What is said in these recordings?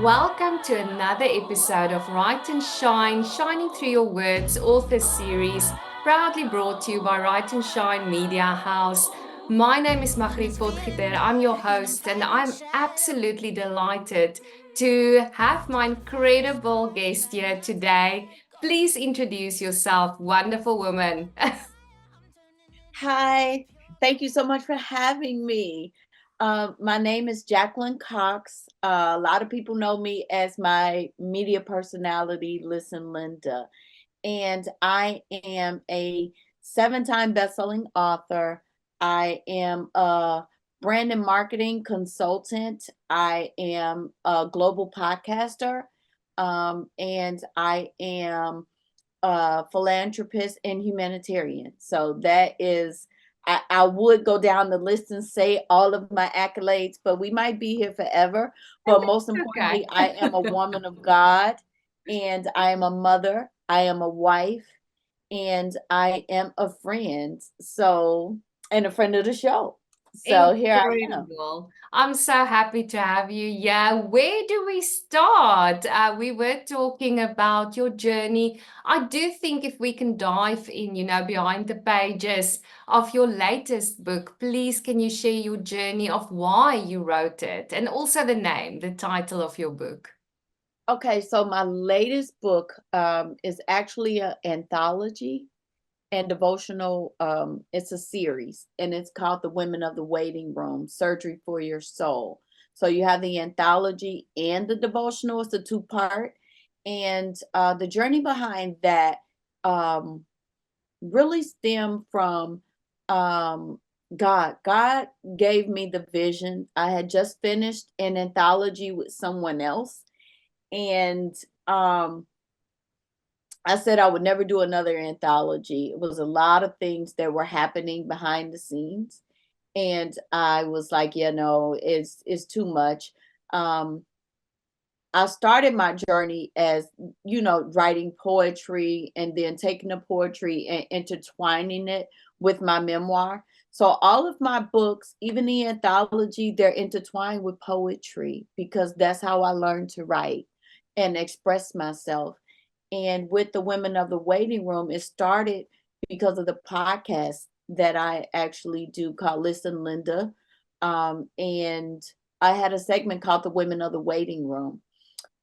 Welcome to another episode of Write and Shine, Shining Through Your Words author series, proudly brought to you by Write and Shine Media House. My name is Magriet Potgieter. I'm your host, and I'm absolutely delighted to have my incredible guest here today. Please introduce yourself, wonderful woman. Hi, thank you so much for having me. My name is Jacqueline Cox. A lot of people know me as my media personality, Listen Linda, and I am a seven-time best-selling author. I am a brand and marketing consultant. I am a global podcaster, and I am philanthropist and humanitarian. So that is, I would go down the list and say all of my accolades, but we might be here forever. But most Okay. importantly, I am a woman of God, and I am a mother, I am a wife, and I am a friend. So, and a friend of the show. So here I am. Incredible. I'm so happy to have you. Yeah, where do we start? We were talking about your journey. I do think if we can dive in, behind the pages of your latest book, please can you share your journey of why you wrote it and also the name, the title of your book? Okay, so my latest book is actually an anthology and devotional. It's a series, and it's called The Women of the Waiting Room: Surgery for Your Soul. So you have the anthology and the devotional. It's a two-part, and the journey behind that um, really stemmed from um, God. God gave me the vision. I had just finished an anthology with someone else, and um, I said I would never do another anthology. It was a lot of things that were happening behind the scenes. And I was like, yeah, no, it's too much. Um, I started my journey as, writing poetry and then taking the poetry and intertwining it with my memoir. So all of my books, even the anthology, they're intertwined with poetry because that's how I learned to write and express myself. And with the Women of the Waiting Room, it started because of the podcast that I actually do called Listen Linda. And I had a segment called The Women of the Waiting Room.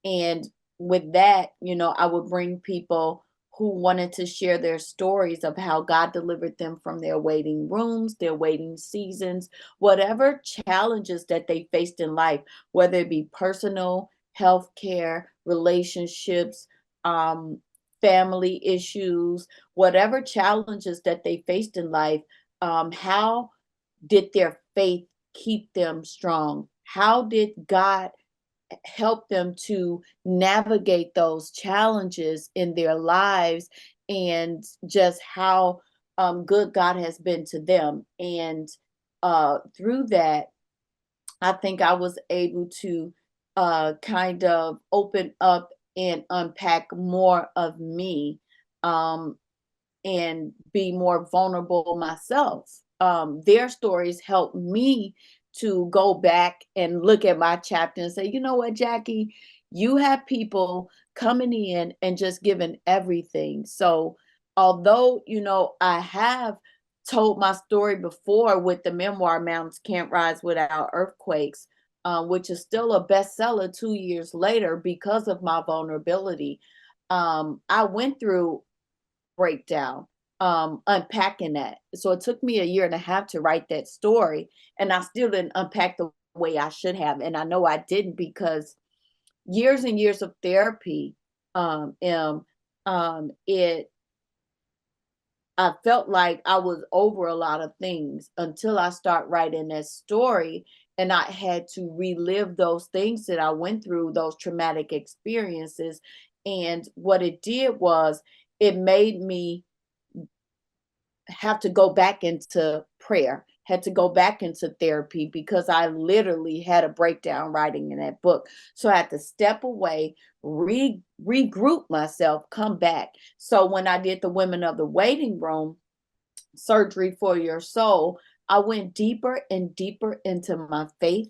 And with that, I would bring people who wanted to share their stories of how God delivered them from their waiting rooms, their waiting seasons, whatever challenges that they faced in life, whether it be personal, healthcare, relationships, um, family issues, whatever challenges that they faced in life, how did their faith keep them strong? How did God help them to navigate those challenges in their lives, and just how good God has been to them? And through that, I think I was able to kind of open up and unpack more of me, um, and be more vulnerable myself. Their stories help me to go back and look at my chapter and say, you know what, Jackie, you have people coming in and just giving everything. So, although, I have told my story before with the memoir Mountains Can't Rise Without Earthquakes, which is still a bestseller 2 years later because of my vulnerability. I went through breakdown, unpacking that. So it took me a year and a half to write that story, and I still didn't unpack the way I should have. And I know I didn't because years and years of therapy, um, it I felt like I was over a lot of things until I start writing that story, and I had to relive those things that I went through, those traumatic experiences. And what it did was it made me have to go back into prayer, had to go back into therapy because I literally had a breakdown writing in that book. So I had to step away, regroup myself, come back. So when I did the Women of the Waiting Room, Surgery for Your Soul, I went deeper and deeper into my faith,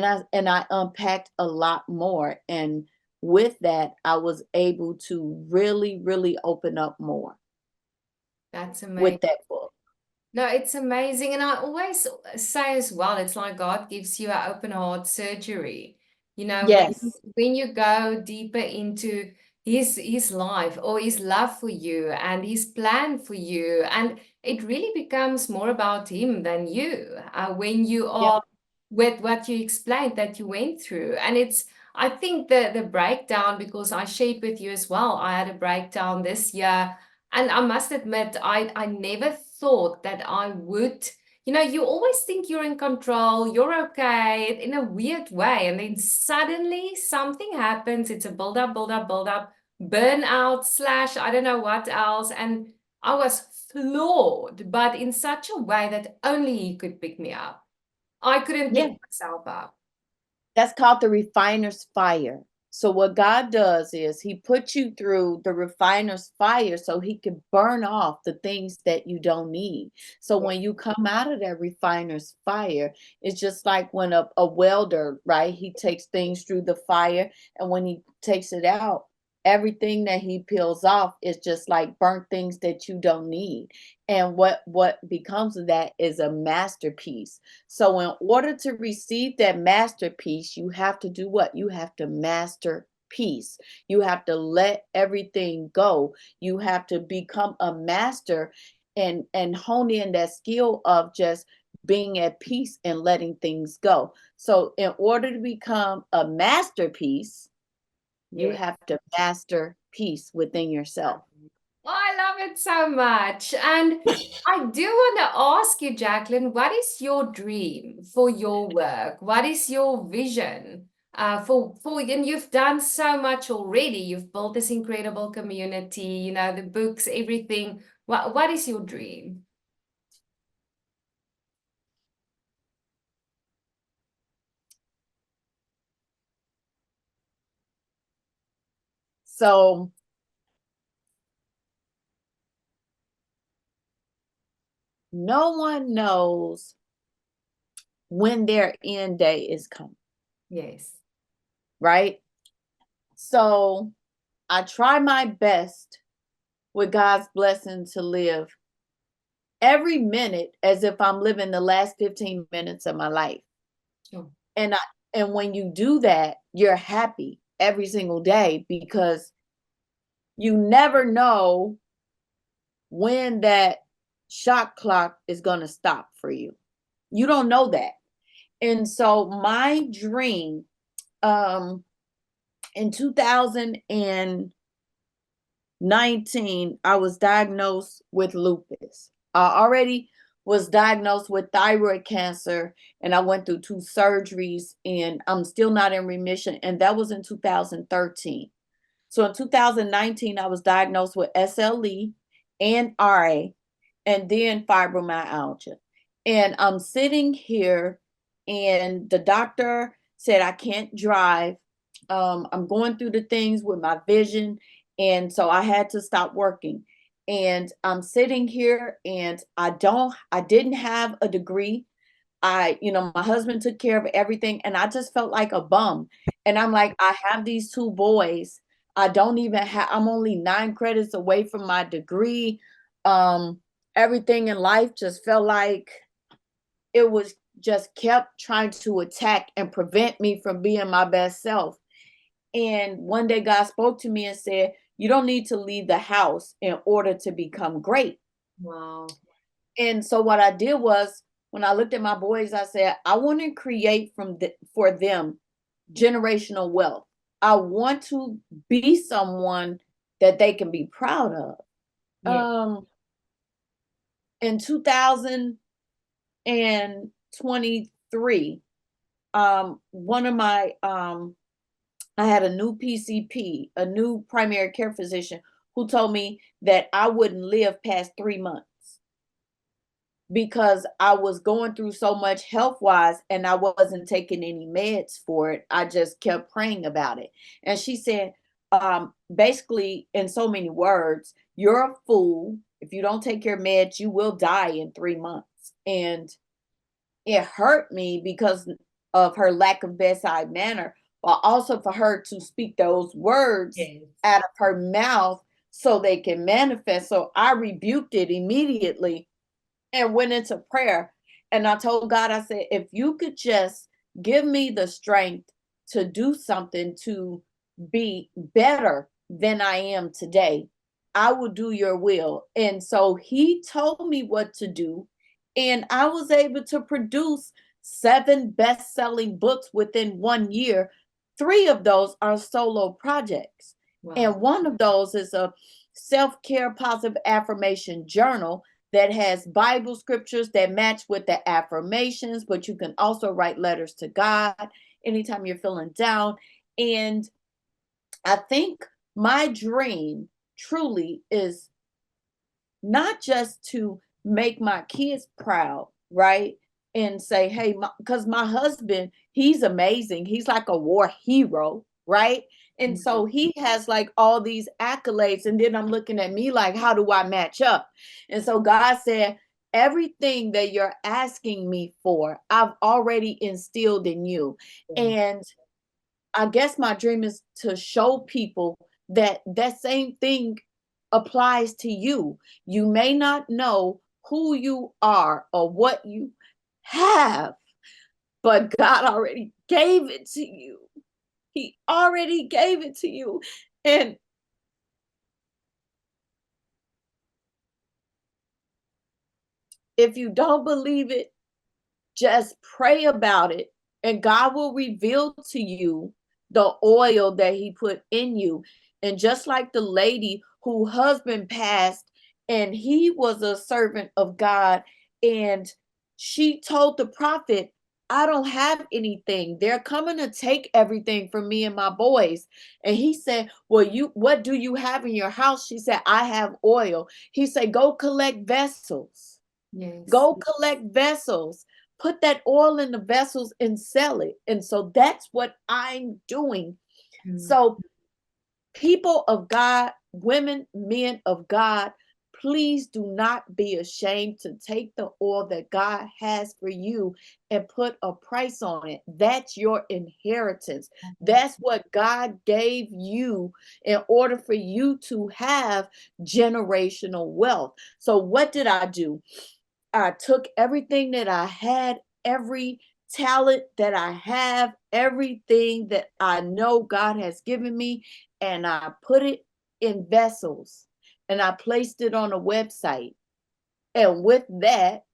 And I unpacked a lot more. And with that, I was able to really, really open up more That's with amazing. that book. No, it's amazing. And I always say as well, it's like God gives you an open heart surgery. You know, Yes. when you go deeper into his life or his love for you and his plan for you, and it really becomes more about him than you when you Yep. are with what you explained that you went through. And it's, I think the breakdown, because I shared with you as well, I had a breakdown this year. And I must admit, I never thought that I would, you always think you're in control, you're okay in a weird way. And then suddenly something happens. It's a build up, build up, build up, burnout slash, I don't know what else. And I was flawed, but in such a way that only he could pick me up. I couldn't Yeah. pick myself up. That's called the refiner's fire. So what God does is he puts you through the refiner's fire so he can burn off the things that you don't need. So Yeah. when you come out of that refiner's fire, it's just like when a welder, right? He takes things through the fire, and when he takes it out, everything that he peels off is just like burnt things that you don't need. And what becomes of that is a masterpiece. So in order to receive that masterpiece, you have to do what? You have to master peace. You have to let everything go. You have to become a master and hone in that skill of just being at peace and letting things go. So in order to become a masterpiece, you Yeah. have to master peace within yourself. Oh, I love it so much. And I do want to ask you, Jacqueline, what is your dream for your work? What is your vision and you've done so much already. You've built this incredible community, the books, everything. What is your dream? So no one knows when their end day is coming, Yes. right? So I try my best with God's blessing to live every minute as if I'm living the last 15 minutes of my life. Sure. And I and when you do that, you're happy every single day because you never know when that shot clock is going to stop for you. You don't know that. And so my dream in 2019, I was diagnosed with lupus. I already was diagnosed with thyroid cancer, and I went through 2 surgeries, and I'm still not in remission. And that was in 2013. So in 2019, I was diagnosed with SLE and RA, and then fibromyalgia. And I'm sitting here, and the doctor said I can't drive. I'm going through the things with my vision, and so I had to stop working. And I'm sitting here, and I didn't have a degree. My husband took care of everything, and I just felt like a bum. And I'm like, I have these 2 boys. I don't even have, I'm only 9 credits away from my degree. Um, Everything in life just felt like it was just kept trying to attack and prevent me from being my best self. And one day God spoke to me and said, you don't need to leave the house in order to become great. Wow. And so what I did was when I looked at my boys, I said, I want to create for them generational wealth. I want to be someone that they can be proud of. Yeah. In 2023, one of my I had a new PCP, a new primary care physician, who told me that I wouldn't live past 3 months because I was going through so much health wise and I wasn't taking any meds for it. I just kept praying about it. And she said, basically, in so many words, you're a fool. If you don't take your meds, you will die in 3 months. And it hurt me because of her lack of bedside manner, but also for her to speak those words Yes. out of her mouth so they can manifest. So I rebuked it immediately and went into prayer. And I told God, I said, if you could just give me the strength to do something to be better than I am today, I will do your will. And so he told me what to do. And I was able to produce 7 best selling books within 1 year. 3 of those are solo projects. Wow. And one of those is a self care positive affirmation journal that has Bible scriptures that match with the affirmations, but you can also write letters to God anytime you're feeling down. And I think my dream truly is not just to make my kids proud, right? And say, hey, because my husband, he's amazing. He's like a war hero, right? And so he has like all these accolades. And then I'm looking at me like, how do I match up? And so God said, everything that you're asking me for, I've already instilled in you. And I guess my dream is to show people that that same thing applies to you. You may not know who you are or what you have, but God already gave it to you. He already gave it to you. And if you don't believe it, just pray about it, and God will reveal to you the oil that He put in you. And just like the lady whose husband passed, and he was a servant of God, and she told the prophet, I don't have anything. They're coming to take everything from me and my boys. And he said, well, what do you have in your house? She said, I have oil. He said, go collect vessels. Yes. Go collect vessels, put that oil in the vessels and sell it. And so that's what I'm doing. So, people of God, women, men of God, please do not be ashamed to take the oil that God has for you and put a price on it. That's your inheritance. That's what God gave you in order for you to have generational wealth. So, what did I do? I took everything that I had, every talent that I have, everything that I know God has given me, and I put it in vessels and I placed it on a website. And with that,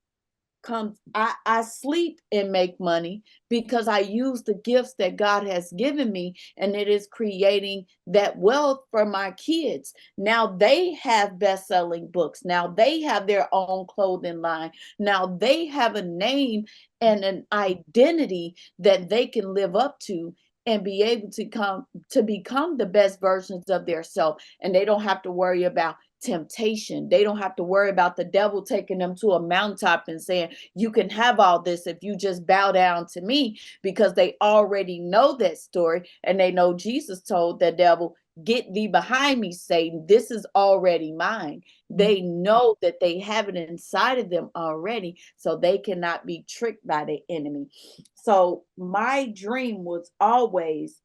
comes I sleep and make money because I use the gifts that God has given me, and it is creating that wealth for my kids. Now they have best-selling books. Now they have their own clothing line. Now they have a name and an identity that they can live up to and be able to become the best versions of their self, and they don't have to worry about temptation. They don't have to worry about the devil taking them to a mountaintop and saying, you can have all this if you just bow down to me, because they already know that story, and they know Jesus told the devil, get thee behind me, Satan. This is already mine. They know that they have it inside of them already, so they cannot be tricked by the enemy. So my dream was always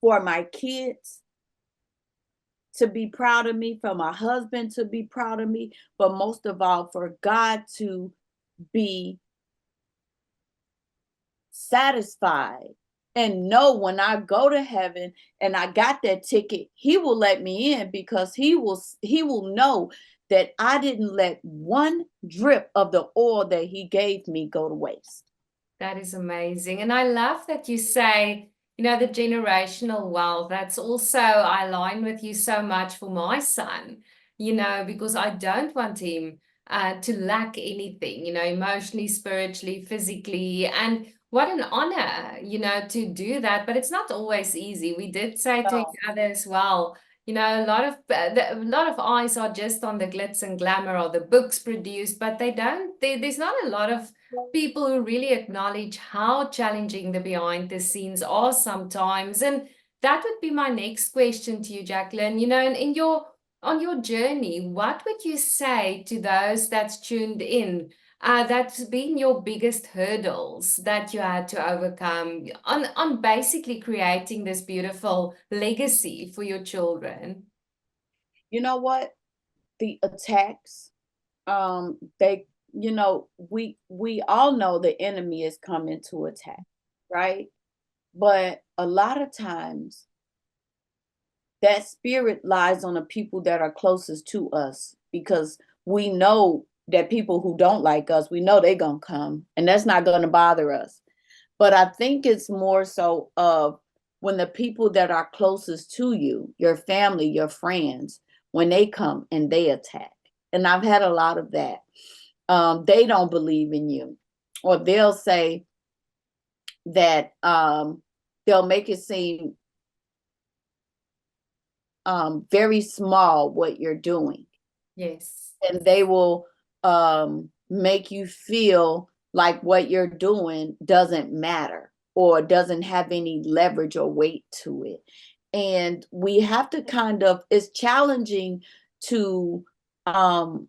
for my kids to be proud of me, for my husband to be proud of me, but most of all, for God to be satisfied and know when I go to heaven and I got that ticket, He will let me in, because He will know that I didn't let one drip of the oil that He gave me go to waste. That is amazing. And I love that you say, the generational wealth. That's also, I align with you so much for my son, because I don't want him to lack anything, emotionally, spiritually, physically. And what an honor, to do that. But it's not always easy. We did say to each So, other as well, a lot of eyes are just on the glitz and glamour or the books produced, but there's not a lot of people who really acknowledge how challenging the behind the scenes are sometimes. And that would be my next question to you, Jacqueline. And on your journey, what would you say to those that's tuned in? That's been your biggest hurdles that you had to overcome on basically creating this beautiful legacy for your children. You know what? The attacks, they, we all know the enemy is coming to attack, right? But a lot of times that spirit lies on the people that are closest to us, because we know that people who don't like us, we know they're gonna come, and that's not gonna bother us. But I think it's more so of when the people that are closest to you, your family, your friends, when they come and they attack. And I've had a lot of that. They don't believe in you, or they'll say that, they'll make it seem very small what you're doing, Yes. and they will make you feel like what you're doing doesn't matter or doesn't have any leverage or weight to it. And we have to kind of, it's challenging to, um,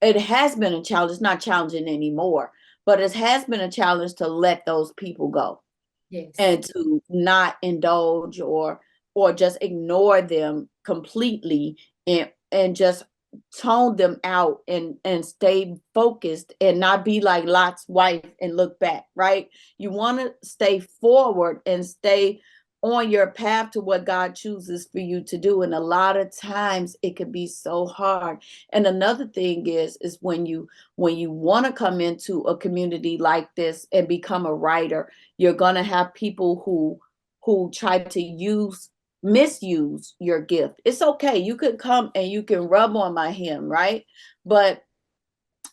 it has been a challenge, it's not challenging anymore, but it has been a challenge to let those people go Yes. and to not indulge or just ignore them completely, and just tone them out and stay focused and not be like Lot's wife and look back, right? You want to stay forward and stay on your path to what God chooses for you to do. And a lot of times it could be so hard. And another thing is when you want to come into a community like this and become a writer, you're going to have people who try to misuse your gift. It's okay. You could come and you can rub on my hem, right? But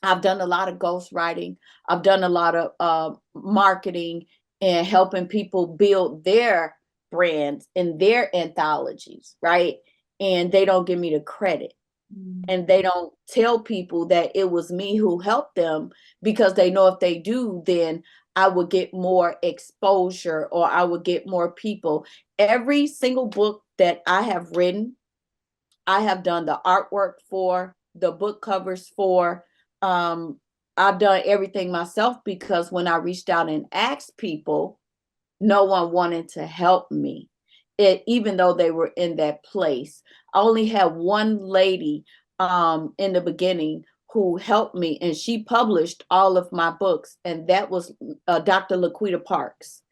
I've done a lot of ghostwriting. I've done a lot of marketing and helping people build their brands and their anthologies, right? And they don't give me the credit, Mm. and they don't tell people that it was me who helped them, because they know if they do, then I would get more exposure or I would get more people. Every single book that I have written, I have done the artwork for, the book covers for. Um, I've done everything myself, because when I reached out and asked people, no one wanted to help me, even though they were in that place. I only had one lady in the beginning who helped me, and she published all of my books, and that was Dr. Laquita Parks.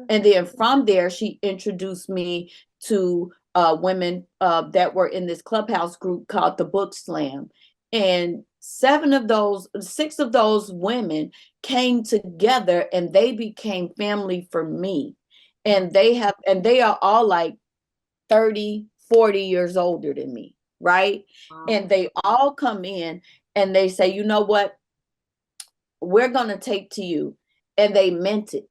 And then from there she introduced me to women that were in this clubhouse group called the Book Slam, and six of those women came together and they became family for me. And they are all like 30, 40 years older than me, right? And Wow. they all come in and they say, you know what, we're going to take to you. And they meant it,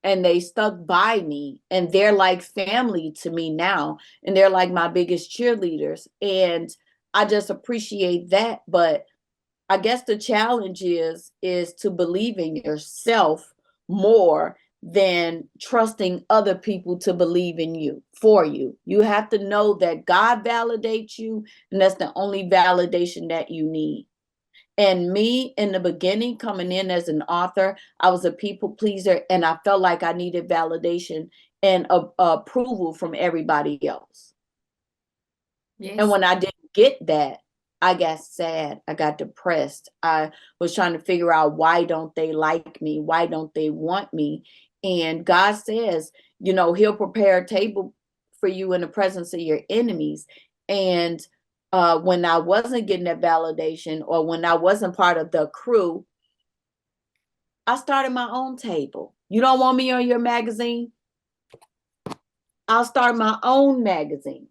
and they stuck by me, and they're like family to me now, and they're like my biggest cheerleaders, and I just appreciate that. But I guess the challenge is to believe in yourself more than trusting other people to believe in you for you. You have to know that God validates you, and that's the only validation that you need. And me in the beginning, coming in as an author, I was a people pleaser, and I felt like I needed validation and approval from everybody else. And Yes. when I didn't get that, I got sad. I got depressed. I was trying to figure out, why don't they like me? Why don't they want me? And God says, He'll prepare a table for you in the presence of your enemies. And when I wasn't getting that validation, or when I wasn't part of the crew, I started my own table. You don't want me on your magazine? I'll start my own magazine,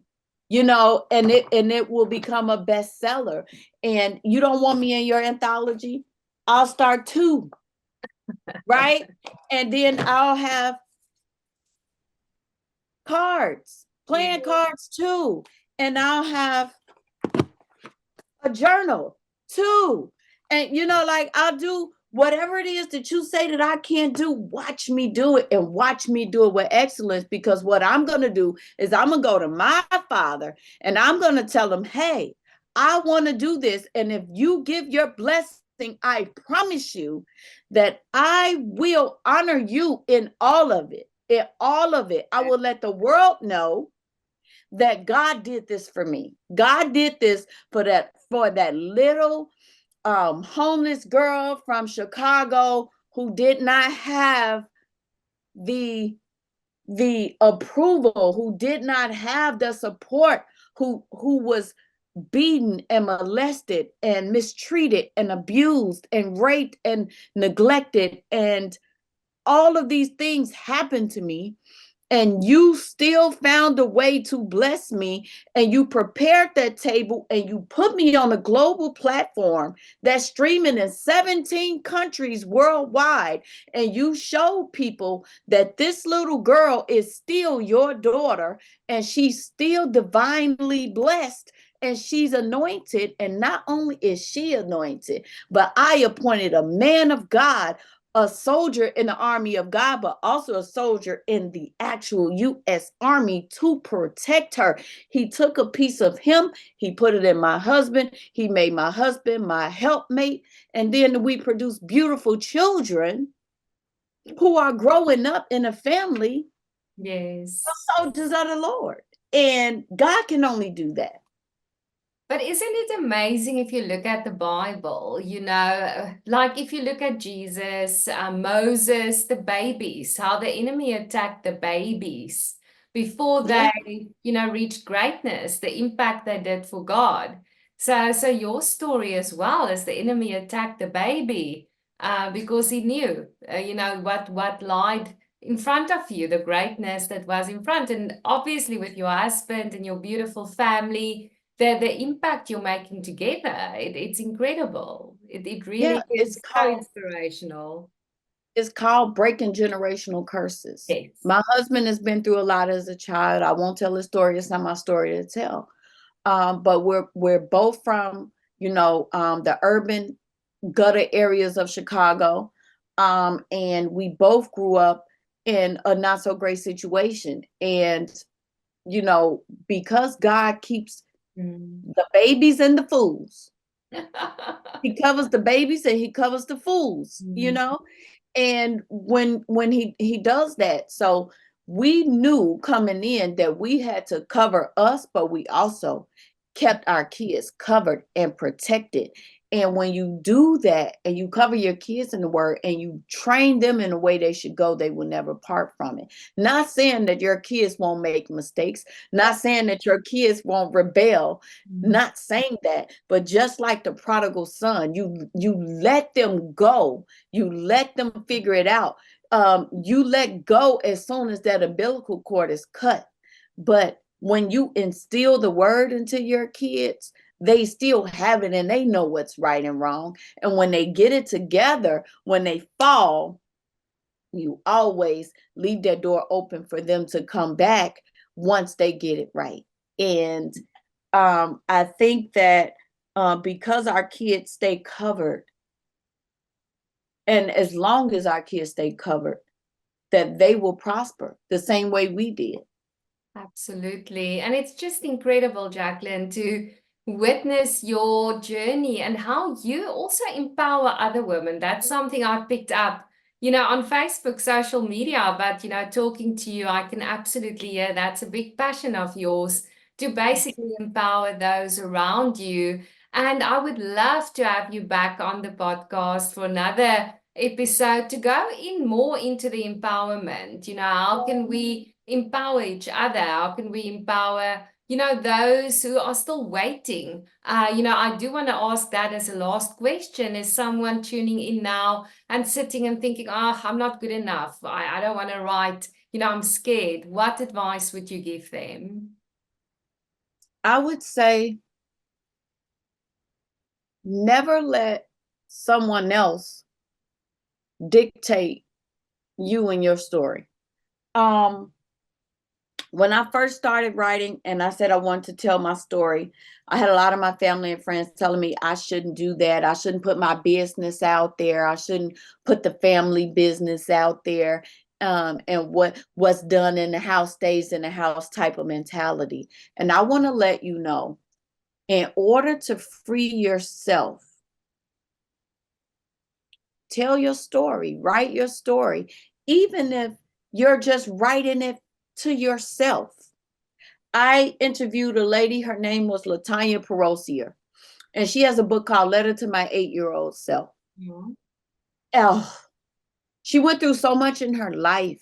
and it will become a bestseller. And you don't want me in your anthology? I'll start two, right? And then I'll have cards, playing Yes. cards too. And I'll have a journal too. And like, I'll do whatever it is that you say that I can't do. Watch me do it, and watch me do it with excellence. Because what I'm going to do is I'm going to go to my father and I'm going to tell him, hey, I want to do this. And if you give your blessing I promise you that I will honor you in all of it. In all of it, I will let the world know that God did this for me. God did this for that little homeless girl from Chicago who did not have the approval, who did not have the support, who was beaten and molested and mistreated and abused and raped and neglected, and all of these things happened to me, and you still found a way to bless me, and you prepared that table, and you put me on a global platform that's streaming in 17 countries worldwide, and you showed people that this little girl is still your daughter, and she's still divinely blessed, and she's anointed. And not only is she anointed, but I appointed a man of God, a soldier in the army of God, but also a soldier in the actual U.S. Army to protect her. He took a piece of him, he put it in my husband, he made my husband my helpmate, and then we produce beautiful children who are growing up in a family of Yes. soldiers of the Lord. And God can only do that. But isn't it amazing if you look at the Bible, like if you look at Jesus, Moses, the babies, how the enemy attacked the babies before Yeah, they, reached greatness, the impact they did for God. So your story as well is the enemy attacked the baby because he knew, what lied in front of you, the greatness that was in front. And obviously with your husband and your beautiful family, the impact you're making together, it's incredible. It yeah, really is so inspirational. it's called breaking generational curses. Yes. My husband has been through a lot as a child. I won't tell his story. It's not my story to tell. But we're both from, the urban gutter areas of Chicago, and we both grew up in a not so great situation. And because God keeps Mm. the babies and the fools, He covers the babies and He covers the fools. Mm. And when he does that, so we knew coming in that we had to cover us, but we also kept our kids covered and protected. And when you do that and you cover your kids in the word and you train them in the way they should go, they will never part from it. Not saying that your kids won't make mistakes, not saying that your kids won't rebel, Mm. not saying that, but just like the prodigal son, you let them go, you let them figure it out. You let go as soon as that umbilical cord is cut. But when you instill the word into your kids, they still have it and they know what's right and wrong. And when they get it together, when they fall, you always leave that door open for them to come back once they get it right. And I think that because our kids stay covered, and as long as our kids stay covered, that they will prosper the same way we did. Absolutely. And it's just incredible, Jacqueline, to witness your journey and how you also empower other women. That's something I picked up, on Facebook, social media, but, talking to you, I can absolutely hear that's a big passion of yours to basically empower those around you. And I would love to have you back on the podcast for another episode to go in more into the empowerment. How can we empower each other? How can we empower, those who are still waiting? I do want to ask that as a last question. Is someone tuning in now and sitting and thinking, oh, I'm not good enough. I don't want to write, I'm scared. What advice would you give them? I would say never let someone else dictate you and your story. Um, when I first started writing and I said I wanted to tell my story, I had a lot of my family and friends telling me I shouldn't do that. I shouldn't put my business out there. I shouldn't put the family business out there. And what's done in the house stays in the house type of mentality. And I want to let you know, in order to free yourself Tell your story, write your story, even if you're just writing it to yourself. I interviewed a lady, her name was Latanya Perosier, and she has a book called Letter to My 8-Year-Old Self. Yeah. Oh, she went through so much in her life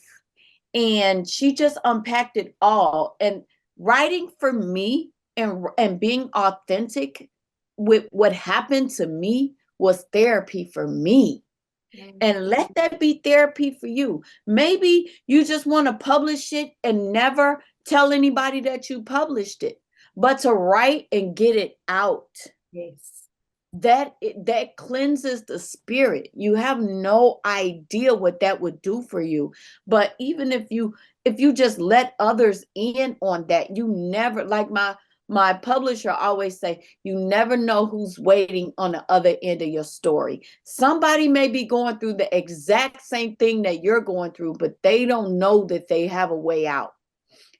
and she just unpacked it all. And writing for me and being authentic with what happened to me was therapy for me. And let that be therapy for you. Maybe you just want to publish it and never tell anybody that you published it, but to write and get it out. Yes. That cleanses the spirit. You have no idea what that would do for you. But even if you just let others in on that, you never, like my publisher always say, you never know who's waiting on the other end of your story. Somebody may be going through the exact same thing that you're going through, but they don't know that they have a way out.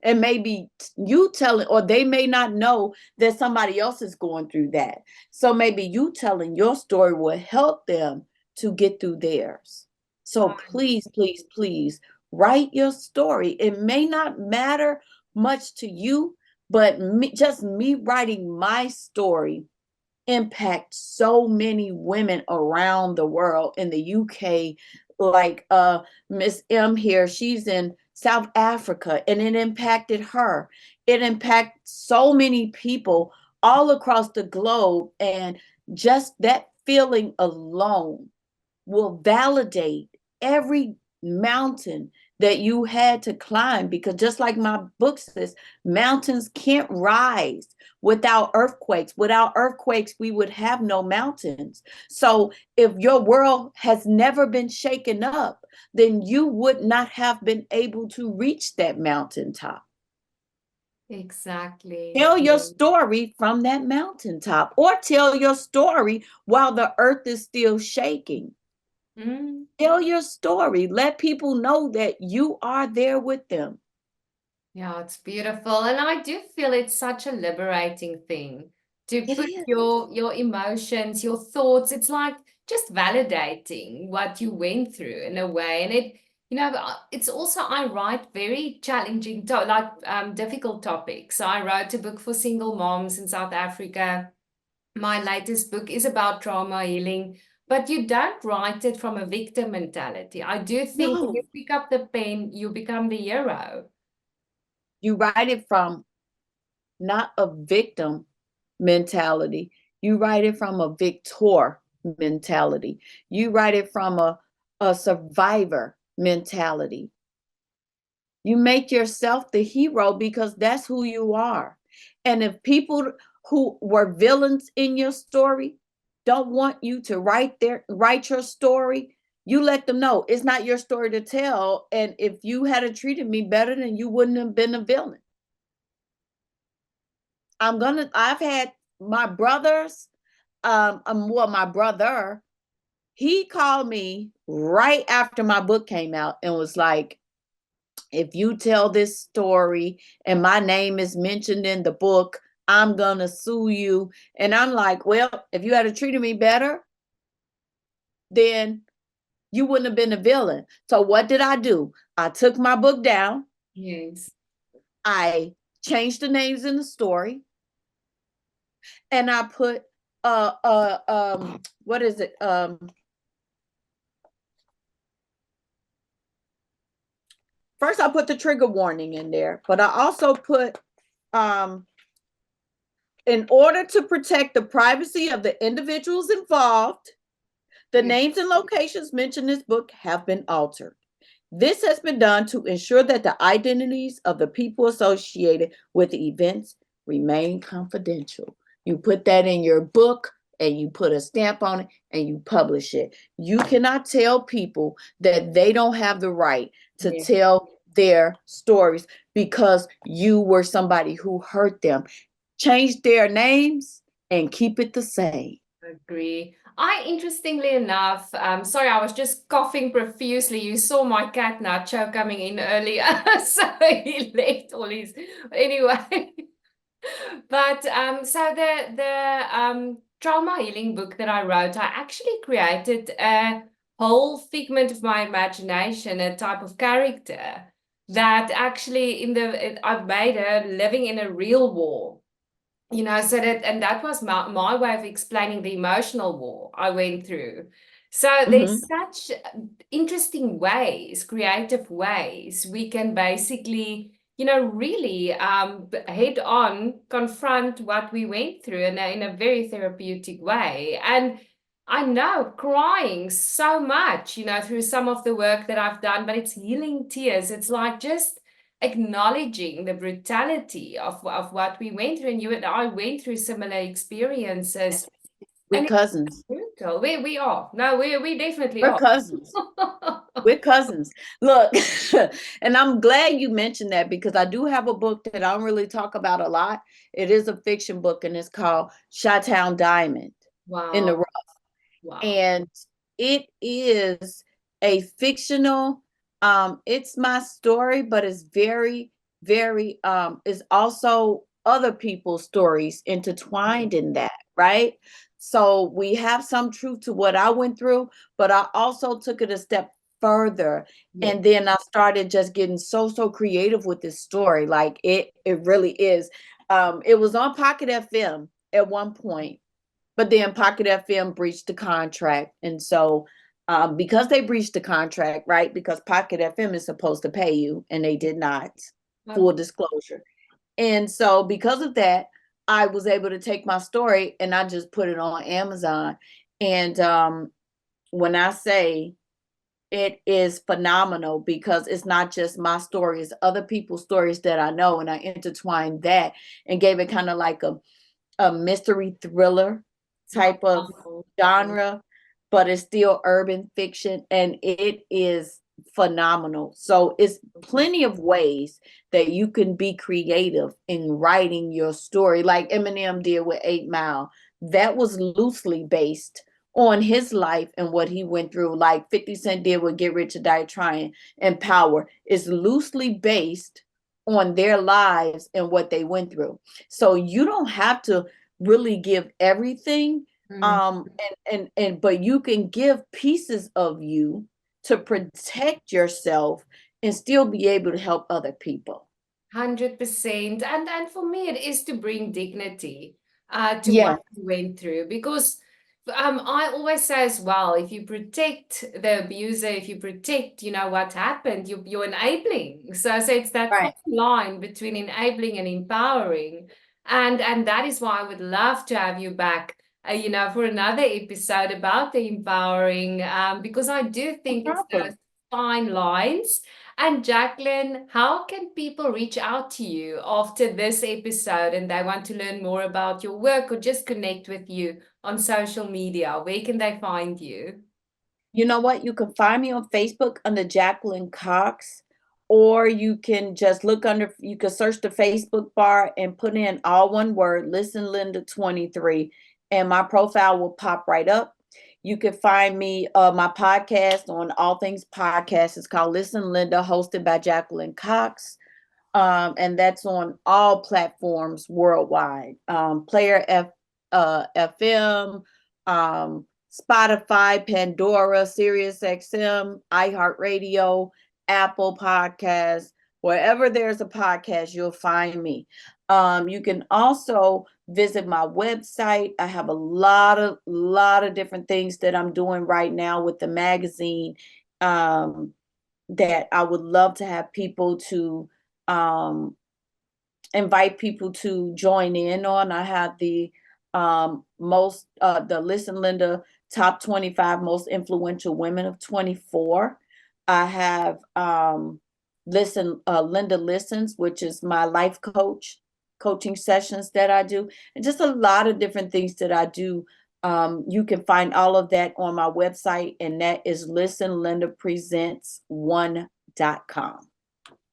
And maybe you telling, or they may not know that somebody else is going through that. So maybe you telling your story will help them to get through theirs. So please, please, please write your story. It may not matter much to you, but just me writing my story impact so many women around the world. In the UK, like Miss M here, she's in South Africa, and it impacted her. It impacted so many people all across the globe, and just that feeling alone will validate every mountain that you had to climb. Because just like my book says, mountains can't rise without earthquakes. Without earthquakes, we would have no mountains. So if your world has never been shaken up, then you would not have been able to reach that mountaintop. Exactly. Tell your story from that mountaintop, or tell your story while the earth is still shaking. Mm. Tell your story. Let people know that you are there with them. Yeah, it's beautiful. And I do feel it's such a liberating thing to It put is. your emotions, your thoughts. It's like just validating what you went through in a way. And it's also I write very challenging, difficult topics. I wrote a book for single moms in South Africa. My latest book is about trauma healing, but you don't write it from a victim mentality. I do think when you No, pick up the pen, you become the hero. you write it from not a victim mentality. You write it from a victor mentality. You write it from a survivor mentality. You make yourself the hero because that's who you are. And if people who were villains in your story don't want you to write your story, you let them know it's not your story to tell. And if you had treated me better, then you wouldn't have been a villain. I've had my brothers, well, my brother, he called me right after my book came out and was like, if you tell this story and my name is mentioned in the book, I'm gonna sue you. And I'm like, well, if you had treated me better, then you wouldn't have been a villain. So what did I do? I took my book down. Yes. I changed the names in the story, and I put what is it? First I put the trigger warning in there, but I also put in order to protect the privacy of the individuals involved, the Yes. names and locations mentioned in this book have been altered. This has been done to ensure that the identities of the people associated with the events remain confidential. You put that in your book and you put a stamp on it and you publish it. You cannot tell people that they don't have the right to Yes. tell their stories because you were somebody who hurt them. Change their names and keep it the same. Agree. Interestingly enough, sorry, I was just coughing profusely. You saw my cat Nacho coming in earlier, so he left all his. Anyway, but so the trauma healing book that I wrote, I actually created a whole figment of my imagination, a type of character that actually I've made her living in a real war. So that was my way of explaining the emotional war I went through. So Hmm. there's such interesting ways, creative ways we can basically, really head on confront what we went through in a very therapeutic way. And I know crying so much, through some of the work that I've done, but it's healing tears. It's like just acknowledging the brutality of what we went through. And you and I went through similar experiences. We're And it's cousins. brutal. We are. No, we definitely We're are. cousins. We're cousins. Look, and I'm glad you mentioned that because I do have a book that I don't really talk about a lot. It is a fiction book and it's called Chi-Town Diamond in Wow. the Wow. and it is a fictional it's my story, but it's very very it's also other people's stories intertwined in that, right? So we have some truth to what I went through, but I also took it a step further, Yeah. and then I started just getting so creative with this story. Like it really is. It was on Pocket FM at one point, but then Pocket FM breached the contract. And so, because they breached the contract, right? Because Pocket FM is supposed to pay you, and they did not, full Okay. disclosure. And so, because of that, I was able to take my story and I just put it on Amazon. And when I say it is phenomenal, because it's not just my story, it's other people's stories that I know. And I intertwined that and gave it kind of like a mystery thriller type of Wow. genre, but it's still urban fiction and it is phenomenal. So it's plenty of ways that you can be creative in writing your story, like Eminem did with 8 Mile. That was loosely based on his life and what he went through, like 50 Cent did with Get Rich or Die Trying, and Power is loosely based on their lives and what they went through. So you don't have to really give everything, Mm. and but you can give pieces of you to protect yourself and still be able to help other people. 100%. And for me, it is to bring dignity to what Yeah, we went through. Because I always say as well, if you protect the abuser, if you protect, what happened, you're enabling. So it's that fine right. line between enabling and empowering. And that is why I would love to have you back, for another episode about the empowering, because I do No think it's those problem. fine lines. And Jacqueline, how can people reach out to you after this episode and they want to learn more about your work or just connect with you on social media? Where can they find you? You know what? You can find me on Facebook under Jacqueline Cox, or you can just look under, you can search the Facebook bar and put in all one word, Listen Linda 23, and my profile will pop right up. You can find me, my podcast on All Things Podcast. It's called Listen Linda, hosted by Jacqueline Cox. And that's on all platforms worldwide. FM, um, Spotify, Pandora, Sirius XM, iHeartRadio, Apple Podcasts. Wherever there's a podcast, you'll find me. You can also visit my website. I have a lot of different things that I'm doing right now with the magazine. That I would love to have people to um, invite people to join in on. I have the Listen Linda top 25 most influential women of 24. I have Listen Linda Listens, which is my life coaching sessions that I do, and just a lot of different things that I do. You can find all of that on my website, and that is listenlindapresents1.com.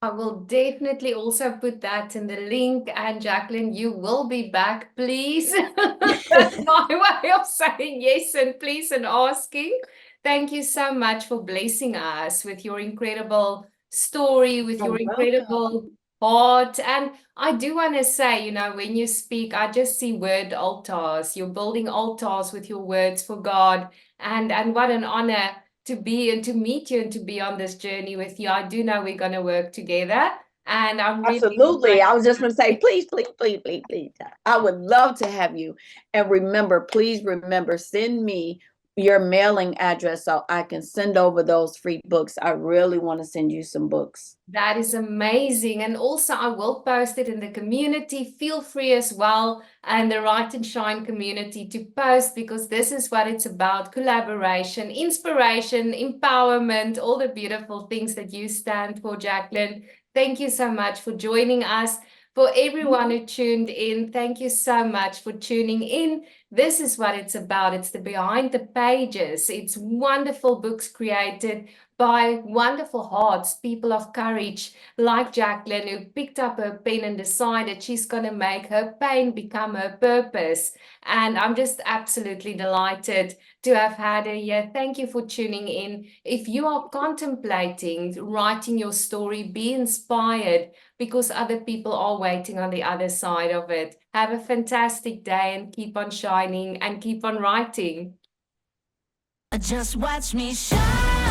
I will definitely also put that in the link. And Jacqueline, you will be back, please. That's my way of saying yes and please and asking. Thank you so much for blessing us with your incredible story, with You're your welcome. incredible heart. And I do want to say, when you speak, I just see word altars. You're building altars with your words for God. And what an honor to be and to meet you and to be on this journey with you. I do know we're going to work together, and I'm really Absolutely. I was just going to say, excited. please, please, please, please, please. I would love to have you. And remember, please remember, send me your mailing address so I can send over those free books. I really want to send you some books. That is amazing. And also, I will post it in the community. Feel free as well, and the Write and Shine community, to post, because this is what it's about: collaboration, inspiration, empowerment, all the beautiful things that you stand for, Jacqueline. Thank you so much for joining us. For everyone who tuned in, thank you so much for tuning in. This is what it's about. It's the behind the pages. It's wonderful books created by wonderful hearts, people of courage like Jacqueline, who picked up her pen and decided she's going to make her pain become her purpose. And I'm just absolutely delighted to have had her here. Thank you for tuning in. If you are contemplating writing your story, be inspired, because other people are waiting on the other side of it. Have a fantastic day and keep on shining and keep on writing. Just watch me shine.